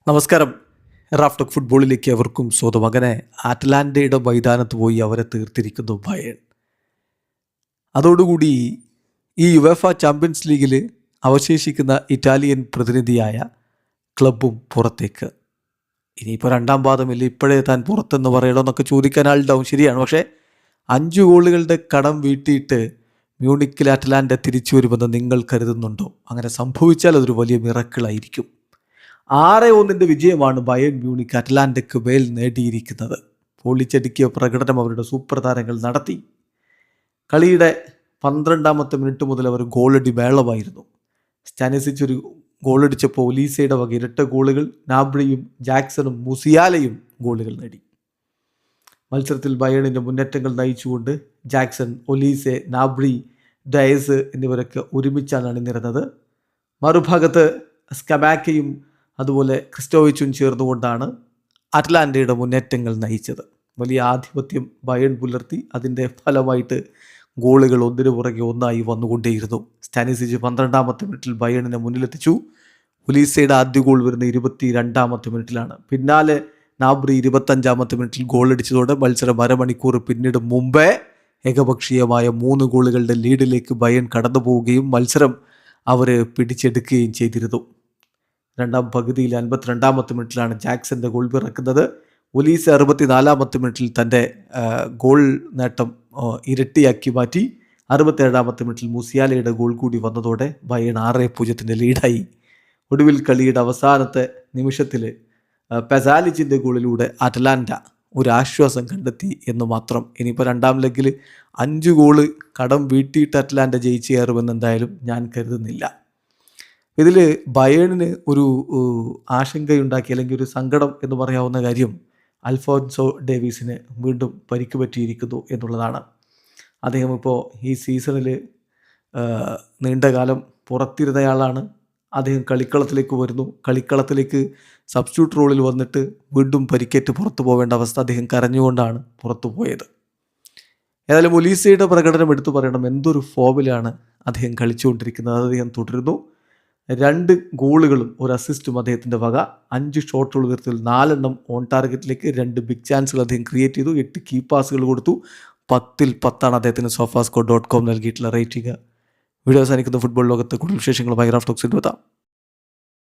നമസ്കാരം. റാഫ്റ്റോക്ക് ഫുട്ബോളിലേക്ക് അവർക്കും സ്വന്തം. അങ്ങനെ അറ്റ്ലാന്റയുടെ മൈതാനത്ത് പോയി അവരെ തീർത്തിരിക്കുന്നു ബയേൺ. അതോടുകൂടി ഈ യുവേഫ ചാമ്പ്യൻസ് ലീഗിൽ അവശേഷിക്കുന്ന ഇറ്റാലിയൻ പ്രതിനിധിയായ ക്ലബും പുറത്തേക്ക്. ഇനിയിപ്പോൾ രണ്ടാം പാദമില്ല, ഇപ്പോഴേ താൻ പുറത്തെന്ന് പറയണമെന്നൊക്കെ ചോദിക്കാൻ ആളുണ്ടാവും, ശരിയാണ്. പക്ഷേ 5 ഗോളുകളുടെ കടം വീട്ടിയിട്ട് മ്യൂണിക്കിൽ അറ്റ്ലാന്റ തിരിച്ചു വരുമെന്ന് നിങ്ങൾ കരുതുന്നുണ്ടോ? അങ്ങനെ സംഭവിച്ചാൽ അതൊരു വലിയ മിറക്കിളായിരിക്കും. 6-1 വിജയമാണ് ബയേൺ മ്യൂണിക്ക് അറ്റ്ലാന്റയ്ക്ക് മേൽ നേടിയിരിക്കുന്നത്. പൊളിച്ചടുക്കിയ പ്രകടനം അവരുടെ സൂപ്പർ താരങ്ങൾ നടത്തി. കളിയുടെ 12ാമത്തെ മിനിറ്റ് മുതൽ അവർ ഗോളടി മേളമായിരുന്നു. സ്റ്റാനിസിച്ച് ഒരു ഗോളടിച്ചപ്പോൾ ഒലീസയുടെ വക ഇരട്ട ഗോളുകൾ. നാബ്രിയും ജാക്സണും മുസിയാലയും ഗോളുകൾ നേടി. മത്സരത്തിൽ ബയേണിൻ്റെ മുന്നേറ്റങ്ങൾ നയിച്ചുകൊണ്ട് ജാക്സൺ, ഒലീസെ, നാബ്രി, ഡയസ് എന്നിവരൊക്കെ ഒരുമിച്ചാണ് അണിനിരന്നത്. മറുഭാഗത്ത് സ്കമാക്കയും അതുപോലെ ക്രിസ്റ്റോവിച്ചും ചേർന്നുകൊണ്ടാണ് അറ്റ്ലാന്റയുടെ മുന്നേറ്റങ്ങൾ നയിച്ചത്. വലിയ ആധിപത്യം ബയേൺ പുലർത്തി. അതിൻ്റെ ഫലമായിട്ട് ഗോളുകൾ ഒന്നിനു പുറകെ ഒന്നായി വന്നുകൊണ്ടേയിരുന്നു. സ്റ്റാനിസിച്ച് 12ാമത്തെ മിനിറ്റിൽ ബയേണിനെ മുന്നിലെത്തിച്ചു. ഒലീസയുടെ ആദ്യ ഗോൾ വരുന്ന 22ാമത്തെ മിനിറ്റിലാണ്. പിന്നാലെ നാബ്രി 25ാമത്തെ മിനിറ്റിൽ ഗോളടിച്ചതോടെ മത്സരം അരമണിക്കൂർ പിന്നീട് മുമ്പേ ഏകപക്ഷീയമായ 3 ഗോളുകളുടെ ലീഡിലേക്ക് ബയേൺ കടന്നു പോവുകയും മത്സരം അവർ പിടിച്ചെടുക്കുകയും ചെയ്തിരുന്നു. രണ്ടാം പകുതിയിൽ 52ാമത്തെ മിനിറ്റിലാണ് ജാക്സന്റെ ഗോൾ പിറക്കുന്നത്. ഒലീസ 64ാമത്തെ മിനിറ്റിൽ തൻ്റെ ഗോൾ നേട്ടം ഇരട്ടിയാക്കി മാറ്റി. 67ാമത്തെ മിനിറ്റിൽ മുസിയാലയുടെ ഗോൾ കൂടി വന്നതോടെ ബയേൺ 6-0 ലീഡായി. ഒടുവിൽ കളിയുടെ അവസാനത്തെ നിമിഷത്തിൽ പെസാലിച്ചിൻ്റെ ഗോളിലൂടെ അറ്റ്ലാന്റ ഒരു ആശ്വാസം കണ്ടെത്തി എന്ന് മാത്രം. ഇനിയിപ്പോൾ രണ്ടാം ലെഗിൽ 5 ഗോള് കടം വീട്ടിയിട്ട് അറ്റ്ലാന്റ ജയിച്ചു കയറുമെന്ന് എന്തായാലും ഞാൻ കരുതുന്നില്ല. ഇതിൽ ബയേണിന് ഒരു ആശങ്കയുണ്ടാക്കി, അല്ലെങ്കിൽ ഒരു സങ്കടം എന്ന് പറയാവുന്ന കാര്യം അൽഫോൻസോ ഡേവിസിന് വീണ്ടും പരിക്ക് പറ്റിയിരിക്കുന്നു എന്നുള്ളതാണ്. അദ്ദേഹം ഇപ്പോൾ ഈ സീസണിൽ നീണ്ടകാലം പുറത്തിരുന്നയാളാണ്. അദ്ദേഹം കളിക്കളത്തിലേക്ക് വരുന്നു. കളിക്കളത്തിലേക്ക് സബ്സ്റ്റിറ്റ്യൂട്ട് റോളിൽ വന്നിട്ട് വീണ്ടും പരിക്കേറ്റ് പുറത്തു പോവേണ്ട അവസ്ഥ. അദ്ദേഹം കരഞ്ഞുകൊണ്ടാണ് പുറത്തു പോയത്. ഏതായാലും ഒലീസയുടെ പ്രകടനം എടുത്തു പറയണം. എന്തൊരു ഫോമിലാണ് അദ്ദേഹം കളിച്ചുകൊണ്ടിരിക്കുന്നത്. അദ്ദേഹം തുടരുന്നു. 2 ഗോളുകളും ഒരു അസിസ്റ്റും അദ്ദേഹത്തിൻ്റെ വക. 5 ഷോട്ടുകൾ ഉയർത്തിൽ 4 ഓൺ ടാർഗറ്റിലേക്ക്. 2 ബിഗ് ചാൻസുകൾ അദ്ദേഹം ക്രിയേറ്റ് ചെയ്തു. 8 കീ പാസുകൾ കൊടുത്തു. 10-ൽ 10 അദ്ദേഹത്തിന് sofascore.com നൽകിയിട്ടുള്ള റേറ്റിംഗ്. വീഡിയോ അവസാനിക്കുന്ന ഫുട്ബോൾ ലോകത്തെ കൂടുതൽ വിശേഷങ്ങളുമായി റാഫ്റ്റോക്സിൽ എത്താം.